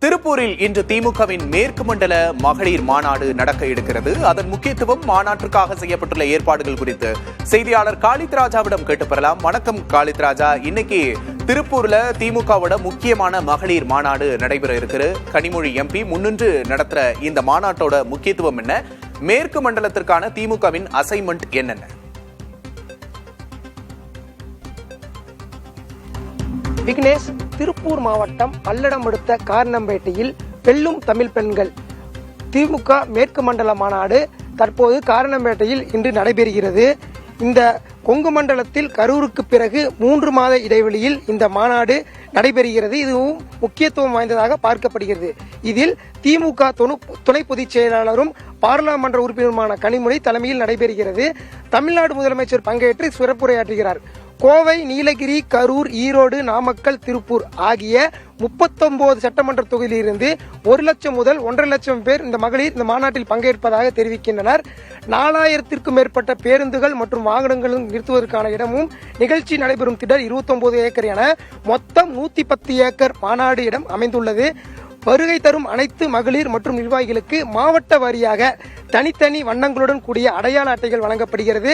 திருப்பூரில் இன்று திமுகவின் மேற்கு மண்டல மகளிர் மாநாடு நடக்க இருக்கிறது. அதன் முக்கியத்துவம், மாநாட்டிற்காக செய்யப்பட்டுள்ள ஏற்பாடுகள் குறித்து செய்தியாளர் காளித் ராஜாவிடம் கேட்டு பெறலாம். வணக்கம் காளித் ராஜா. இன்னைக்கு திருப்பூர்ல திமுகவோட முக்கியமான மகளிர் மாநாடு நடைபெற இருக்கிறது. கனிமொழி எம்பி முன்னின்று நடத்துற இந்த மாநாட்டோட முக்கியத்துவம் என்ன? மேற்கு மண்டலத்திற்கான திமுகவின் அசைன்மெண்ட் என்னென்ன? விக்னேஷ், திருப்பூர் மாவட்டம் பல்லடம் அடுத்த காரணம்பேட்டையில் வெல்லும் தமிழ் பெண்கள் திமுக மேற்கு மண்டல மாநாடு தற்போது காரணம்பேட்டையில் இன்று நடைபெறுகிறது. இந்த கொங்கு மண்டலத்தில் கரூருக்கு பிறகு 3 மாத இடைவெளியில் இந்த மாநாடு நடைபெறுகிறது. இதுவும் முக்கியத்துவம் வாய்ந்ததாக பார்க்கப்படுகிறது. இதில் திமுக துணை பொதுச் செயலாளரும் பாராளுமன்ற உறுப்பினருமான கனிமொழி தலைமையில் நடைபெறுகிறது. தமிழ்நாடு முதலமைச்சர் பங்கேற்று சிறப்புரையாற்றுகிறார். கோவை, நீலகிரி, கரூர், ஈரோடு, நாமக்கல், திருப்பூர் ஆகிய 39 சட்டமன்ற தொகுதியிலிருந்து 1 லட்சம் முதல் 1.5 லட்சம் பேர் இந்த மகளிர் இந்த மாநாட்டில் பங்கேற்பதாக தெரிவிக்கின்றனர். 4000த்திற்கும் மேற்பட்ட பேருந்துகள் மற்றும் வாகனங்களும் நிறுத்துவதற்கான இடமும், நிகழ்ச்சி நடைபெறும் திடல் 29 ஏக்கர் என மொத்தம் 110 ஏக்கர் மாநாடு இடம் அமைந்துள்ளது. வருகை தரும் அனைத்து மகளிர் மற்றும் நிர்வாகிகளுக்கு மாவட்ட வாரியாக தனித்தனி வண்ணங்களுடன் கூடிய அடையாள அட்டைகள் வழங்கப்படுகிறது.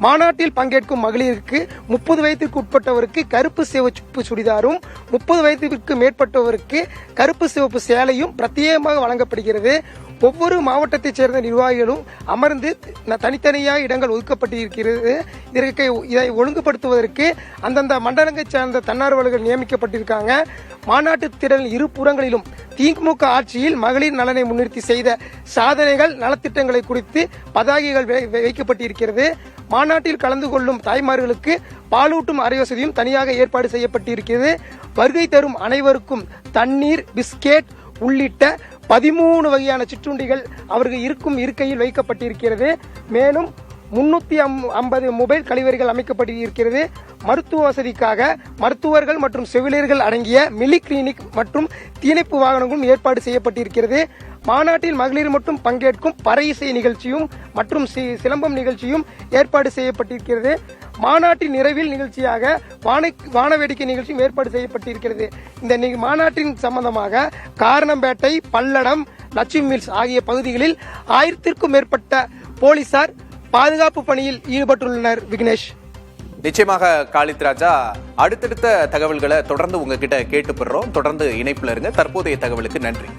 மாநாட்டில் பங்கேற்கும் மகளிருக்கு 30 வயதிற்கு உட்பட்டவருக்கு கருப்பு சிவப்பு சுடிதாரும், 30 வயதிற்கு மேற்பட்டவருக்கு கருப்பு சிவப்பு சேலையும் பிரத்யேகமாக வழங்கப்படுகிறது. ஒவ்வொரு மாவட்டத்தைச் சேர்ந்த நிர்வாகிகளும் அமர்ந்து தனித்தனியாக இடங்கள் ஒதுக்கப்பட்டிருக்கிறது. இதை ஒழுங்குபடுத்துவதற்கு அந்தந்த மண்டலங்களைச் சேர்ந்த தன்னார்வலர்கள் நியமிக்கப்பட்டிருக்காங்க. மாநாட்டு திடல் இரு புறங்களிலும் திமுக ஆட்சியில் மகளிர் நலனை முன்னிறுத்தி செய்த சாதனைகள், நலத்திட்டங்களை குறித்து பதாகைகள் வைக்கப்பட்டிருக்கிறது. மாநாட்டில் கலந்து கொள்ளும் தாய்மார்களுக்கு பாலூட்டும் அறை வசதியும் தனியாக ஏற்பாடு செய்யப்பட்டிருக்கிறது. வருகை தரும் அனைவருக்கும் தண்ணீர், பிஸ்கெட் உள்ளிட்ட 13 வகையான சிற்றுண்டிகள் அவர்கள் இருக்கும் இருக்கையில் வைக்கப்பட்டிருக்கிறது. மேலும் 350 மொபைல் கழிவறைகள் அமைக்கப்பட்டிருக்கிறது. மருத்துவ வசதிக்காக மருத்துவர்கள் மற்றும் செவிலியர்கள் அடங்கிய மினி கிளினிக் மற்றும் தீயணைப்பு வாகனங்களும் ஏற்பாடு செய்யப்பட்டிருக்கிறது. மாநாட்டில் மகளிர் மட்டும் பங்கேற்கும் பறை இசை நிகழ்ச்சியும் மற்றும் சிலம்பம் நிகழ்ச்சியும் ஏற்பாடு செய்யப்பட்டிருக்கிறது. மாநாட்டின் நிறைவில் நிகழ்ச்சியாக வான வேடிக்கை நிகழ்ச்சியும் ஏற்பாடு செய்யப்பட்டிருக்கிறது. இந்த மாநாட்டின் சம்பந்தமாக காரணம்பேட்டை, பல்லடம், லட்சுமி மில்ஸ் ஆகிய பகுதிகளில் 1000த்திற்கும் மேற்பட்ட போலீசார் பாதுகாப்பு பணியில் ஈடுபட்டுள்ளனர். விக்னேஷ், நிச்சயமாக காளித் ராஜா, அடுத்தடுத்த தகவல்களை தொடர்ந்து உங்ககிட்ட கேட்டு பெறுறோம். தொடர்ந்து இணைப்புல இருங்க. தற்போதைய தகவலுக்கு நன்றி.